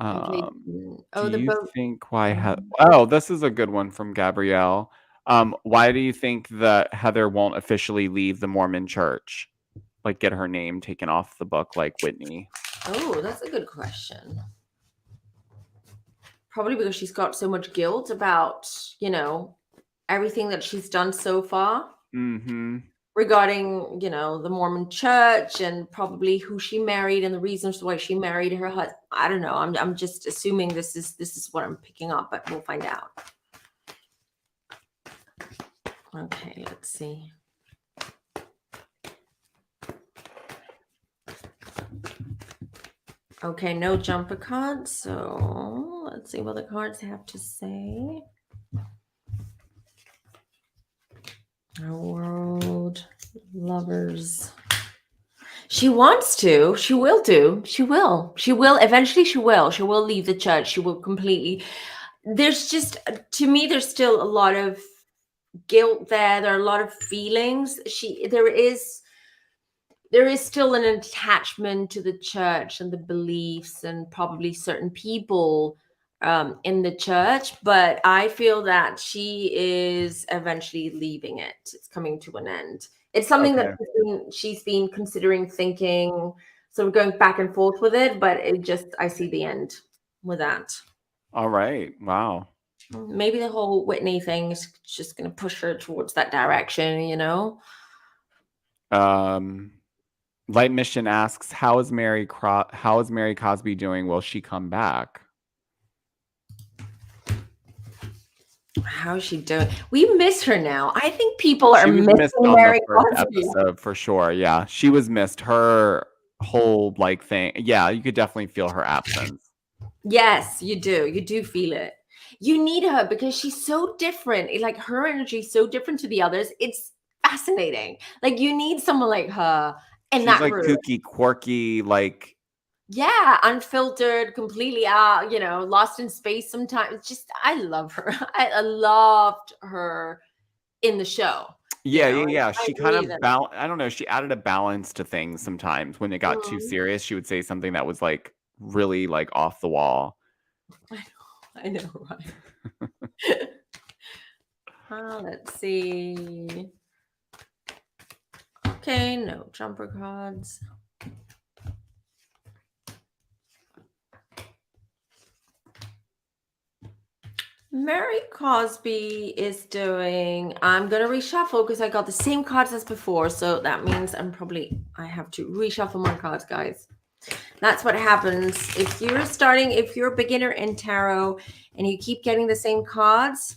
Okay. Do Oh, the you boat. think Oh, this is a good one from Gabrielle. Why do you think that Heather won't officially leave the Mormon church? Like, get her name taken off the book like Whitney? Oh, that's a good question. Probably because she's got so much guilt about, everything that she's done so far. Mm-hmm. Regarding the Mormon church, and probably who she married and the reasons why she married her husband. I don't know. I'm just assuming this is what I'm picking up, but we'll find out. Okay, let's see. Okay, no jumper cards, so let's see what the cards have to say. Our world, lovers. She wants to. She will do. She will. She will. Eventually, she will. She will leave the church. She will completely. There's just, to me, there's still a lot of guilt there. There are a lot of feelings. There is still an attachment to the church and the beliefs and probably certain people in the church, but I feel that she is eventually leaving it. It's coming to an end. It's something that Okay. she's been considering, thinking, sort of going back and forth with it, but I see the end with that. All right. Wow. Maybe the whole Whitney thing is just going to push her towards that direction, you know? Light Mission asks, how is Mary Cosby doing? Will she come back? How's she doing? We miss her now. I think people are She was missing missed on Mary the first Cosby. episode for sure. Yeah, she was missed. Her whole like thing. Yeah, you could definitely feel her absence. Yes, you do. You do feel it. You need her because she's so different. Like her energy is so different to the others. It's fascinating. Like you need someone like her in She's that like group. kooky, quirky, like Yeah, unfiltered, completely out, lost in space sometimes. Just I love her. I loved her in the show. yeah. I She kind agree of that. I don't know. She added a balance to things sometimes. When it got too serious, she would say something that was like really like off the wall. I know, right? Let's see. Okay, no jumper cards. Mary Cosby is doing, I'm going to reshuffle because I got the same cards as before. So that means I have to reshuffle my cards, guys. That's what happens. If you're a beginner in tarot and you keep getting the same cards,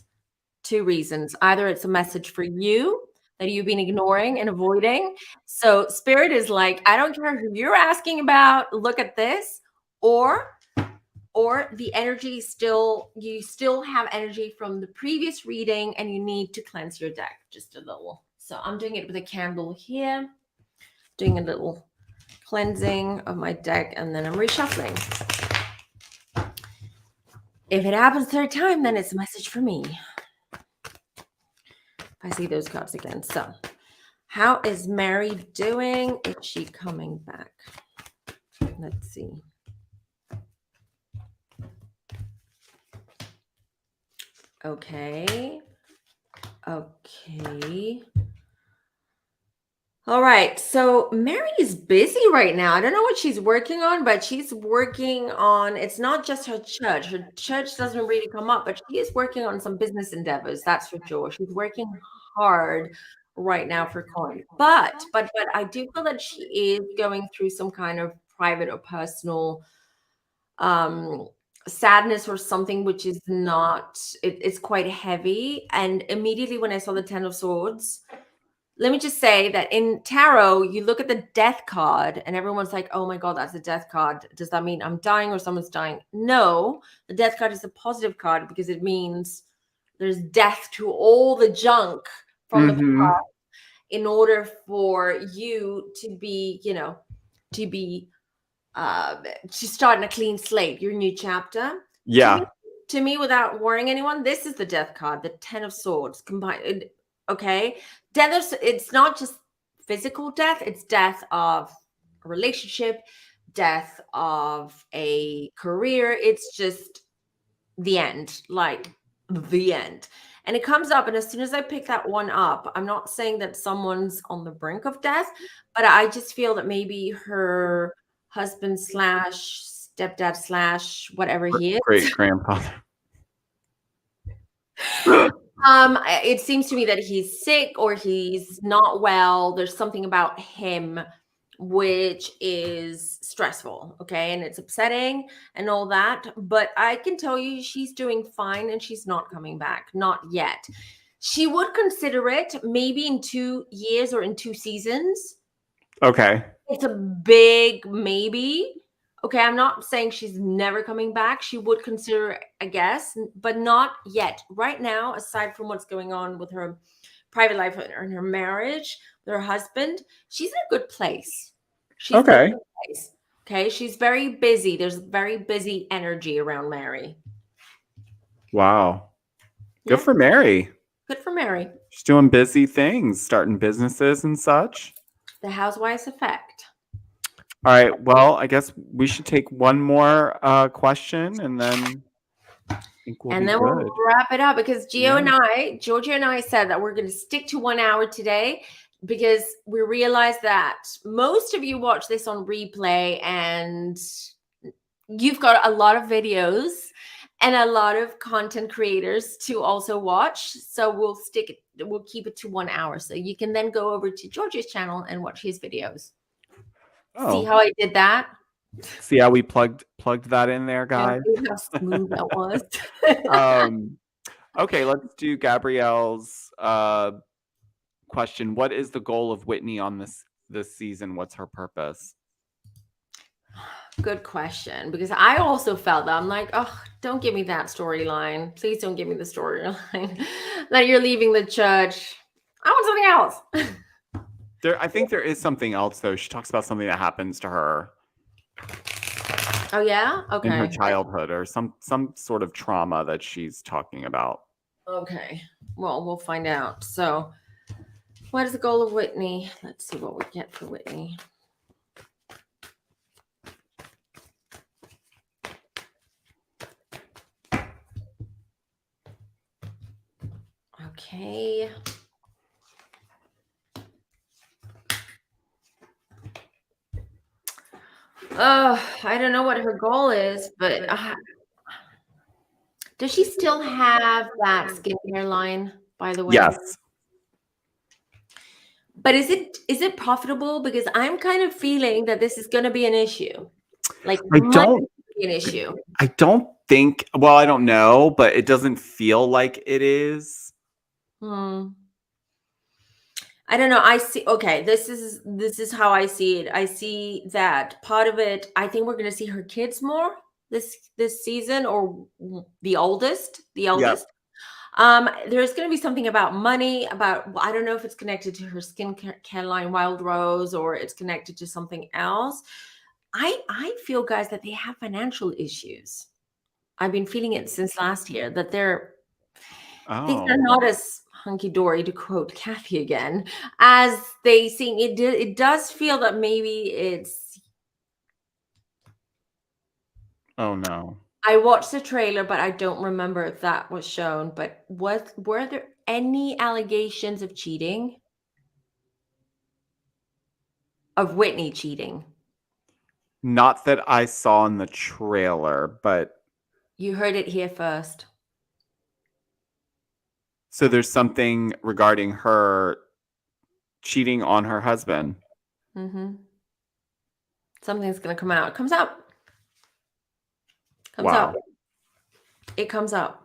two reasons. Either it's a message for you that you've been ignoring and avoiding. So Spirit is like, I don't care who you're asking about, look at this. Or the energy you still have energy from the previous reading and you need to cleanse your deck just a little. So I'm doing it with a candle here, doing a little cleansing of my deck, and then I'm reshuffling. If it happens third time, then it's a message for me. If I see those cards again. So how is Mary doing? Is she coming back? Let's see. Okay. All right. So Mary is busy right now. I don't know what she's working on, but she's working on, it's not just her church. Her church doesn't really come up, but she is working on some business endeavors. That's for sure. She's working hard right now for coin. But I do feel that she is going through some kind of private or personal sadness or something, which is not, it's quite heavy. And immediately when I saw the 10 of Swords, let me just say that in tarot, you look at the death card and everyone's like, oh my God, that's a death card. Does that mean I'm dying or someone's dying? No, the death card is a positive card because it means there's death to all the junk from the past in order for you to be, to start in a clean slate, your new chapter. Yeah. To me, without worrying anyone, this is the death card, the 10 of Swords combined. Okay. Death, it's not just physical death, it's death of a relationship, death of a career. It's just the end, like the end. And it comes up, and as soon as I pick that one up, I'm not saying that someone's on the brink of death, but I just feel that maybe her husband / stepdad / whatever he is, Great grandfather. it seems to me that he's sick or he's not well. There's something about him which is stressful, okay, and it's upsetting and all that, but I can tell you she's doing fine and she's not coming back, not yet. She would consider it maybe in 2 years or in 2 seasons. Okay. It's a big maybe. Okay, I'm not saying she's never coming back. She would consider it, I guess, but not yet. Right now, aside from what's going on with her private life and her marriage with her husband, she's in a good place. She's okay. in a good place. Okay, she's very busy. There's very busy energy around Mary. Wow. Good for Mary. Good for Mary. She's doing busy things, starting businesses and such. The housewives effect. All right. Well, I guess we should take one more question and then I think we'll be good. We'll wrap it up because Giorgio and I said that we're going to stick to 1 hour today because we realized that most of you watch this on replay and you've got a lot of videos and a lot of content creators to also watch. So we'll keep it to 1 hour. So you can then go over to Georgio's channel and watch his videos. See how I did that? See how we plugged that in there, Yeah, guys? see how smooth that was. Okay, let's do Gabrielle's question. What is the goal of Whitney on this season? What's her purpose? Good question, because I also felt that. I'm like, oh, don't give me that storyline. Please don't give me the storyline that you're leaving the church. I want something else. I think there is something else, though. She talks about something that happens to her. Oh, yeah? Okay. In her childhood, or some sort of trauma that she's talking about. Okay. Well, we'll find out. So, what is the goal of Whitney? Let's see what we get for Whitney. Okay. I don't know what her goal is, but does she still have that skincare line, by the way? Yes. But is it profitable? Because I'm kind of feeling that this is going to be an issue. Like, might be an issue. I don't think. Well, I don't know, but it doesn't feel like it is. I don't know. I see. Okay, this is how I see it. I see that part of it. I think we're going to see her kids more this season, or the oldest. Yep. There's going to be something about money. I don't know if it's connected to her skincare line, Wild Rose, or it's connected to something else. I feel, guys, that they have financial issues. I've been feeling it since last year, that things are not as hunky-dory, to quote Kathy again, as they seem. It does feel that maybe it's... Oh, no. I watched the trailer, but I don't remember if that was shown. But were there any allegations of cheating? Of Whitney cheating? Not that I saw in the trailer, but... You heard it here first. So there's something regarding her cheating on her husband. Something's going to come out. It comes out. It comes out.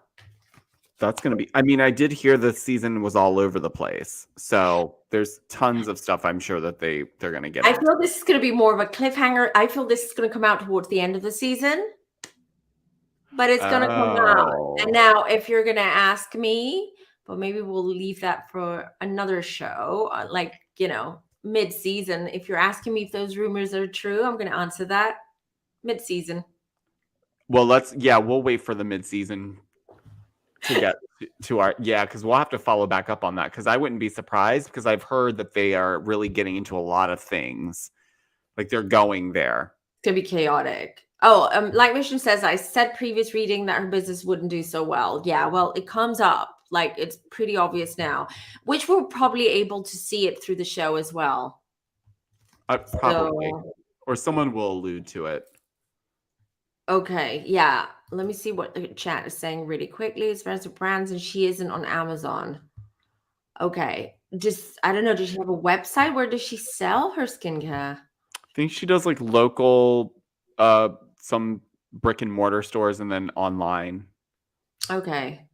That's going to be... I mean, I did hear the season was all over the place. So there's tons of stuff I'm sure that they're going to get. I feel this is going to be more of a cliffhanger. I feel this is going to come out towards the end of the season. But it's going to come out. And now, if you're going to ask me, but maybe we'll leave that for another show, like, mid-season. If you're asking me if those rumors are true, I'm going to answer that mid-season. Well, we'll wait for the mid-season to get to our... Yeah, because we'll have to follow back up on that, because I wouldn't be surprised, because I've heard that they are really getting into a lot of things. Like, they're going there. It's going to be chaotic. Oh, like Mission says, I said previous reading that her business wouldn't do so well. Yeah, well, it comes up. Like, it's pretty obvious now, which we're probably able to see it through the show as well. Probably. Or someone will allude to it. Okay, yeah. Let me see what the chat is saying really quickly. As far as the brands, and she isn't on Amazon. Okay. I don't know. Does she have a website? Where does she sell her skincare? I think she does like local, some brick and mortar stores, and then online. Okay.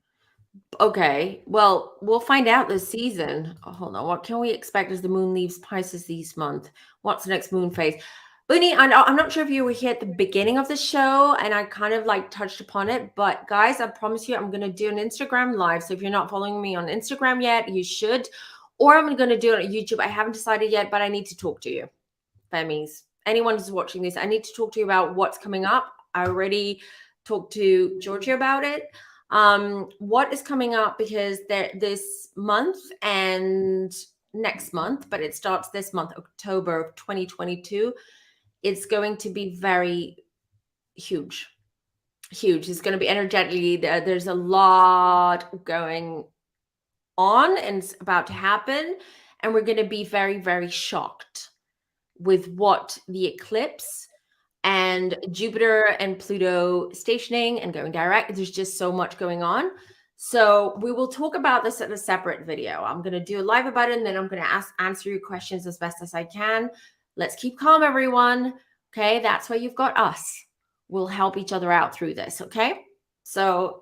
Well, we'll find out this season. Oh, hold on. What can we expect as the moon leaves Pisces this month? What's the next moon phase? Bunny, I'm not sure if you were here at the beginning of the show, and I kind of like touched upon it, but guys, I promise you I'm going to do an Instagram live. So if you're not following me on Instagram yet, you should, or I'm going to do it on YouTube. I haven't decided yet, but I need to talk to you. Femmies, anyone who's watching this, I need to talk to you about what's coming up. I already talked to Georgio about it. What is coming up, because this month and next month, but it starts this month, October of 2022. It's going to be very huge. It's going to be energetically. There's a lot going on, and it's about to happen, and we're going to be very, very shocked with what the eclipse and Jupiter and Pluto stationing and going direct. There's just so much going on. So we will talk about this in a separate video. I'm going to do a live about it, and then I'm going to answer your questions as best as I can. Let's keep calm, everyone. Okay, that's why you've got us. We'll help each other out through this. Okay, so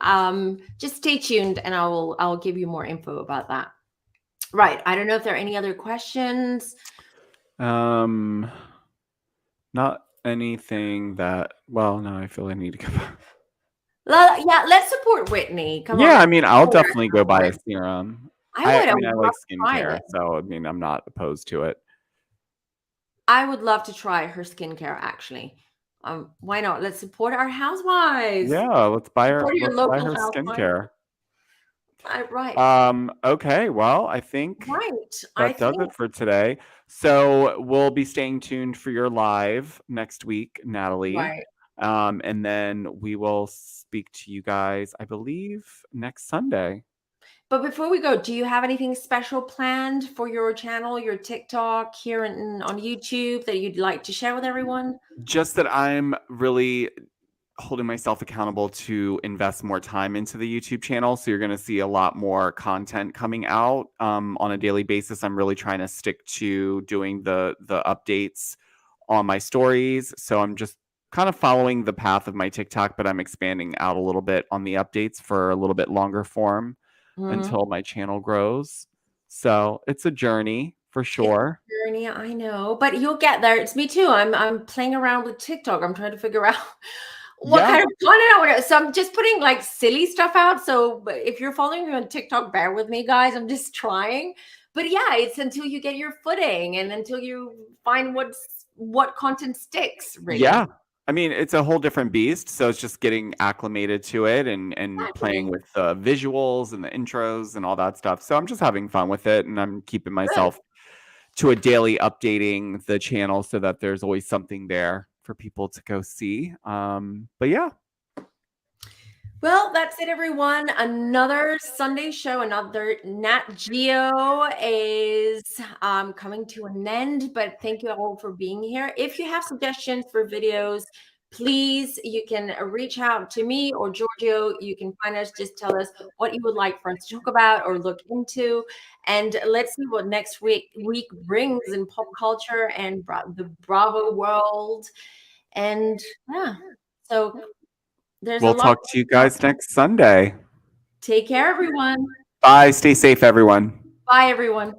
just stay tuned, and I'll give you more info about that. Right. I don't know if there are any other questions. Not anything that. Well, no, I feel I need to go. Yeah, let's support Whitney. Come on. Yeah, I mean, I'll definitely go buy a serum. I I mean, I like love to try skincare, it. so I mean, I'm not opposed to it. I would love to try her skincare, actually. Why not? Let's support our housewives. Yeah, let's buy her. Support your Let's buy local her housewives. skincare. Right. Okay, well, I think Right. that does it for today. So we'll be staying tuned for your live next week, Natalie. Right. And then we will speak to you guys, I believe, next Sunday. But before we go, do you have anything special planned for your channel, your TikTok here on YouTube that you'd like to share with everyone? Just that I'm really holding myself accountable to invest more time into the YouTube channel. So you're going to see a lot more content coming out on a daily basis. I'm really trying to stick to doing the updates on my stories. So I'm just kind of following the path of my TikTok, but I'm expanding out a little bit on the updates for a little bit longer form until my channel grows. So it's a journey for sure. Journey, I know, but you'll get there. It's me too. I'm playing around with TikTok. I'm trying to figure out what kind of content I want to. So I'm just putting like silly stuff out. So if you're following me on TikTok, bear with me, guys. I'm just trying. But yeah, it's until you get your footing and until you find what content sticks. Really. Yeah. I mean, it's a whole different beast. So it's just getting acclimated to it and playing with the visuals and the intros and all that stuff. So I'm just having fun with it, and I'm keeping myself to a daily updating the channel so that there's always something there for people to go see. But yeah. Well, that's it, everyone. Another Sunday show, another Nat Geo is coming to an end, but thank you all for being here. If you have suggestions for videos, please, you can reach out to me or Georgio. You can find us, just tell us what you would like for us to talk about or look into. And let's see what next week brings in pop culture and the Bravo world. And yeah, so We'll talk to you guys next Sunday. Take care, everyone. Bye. Stay safe, everyone. Bye, everyone.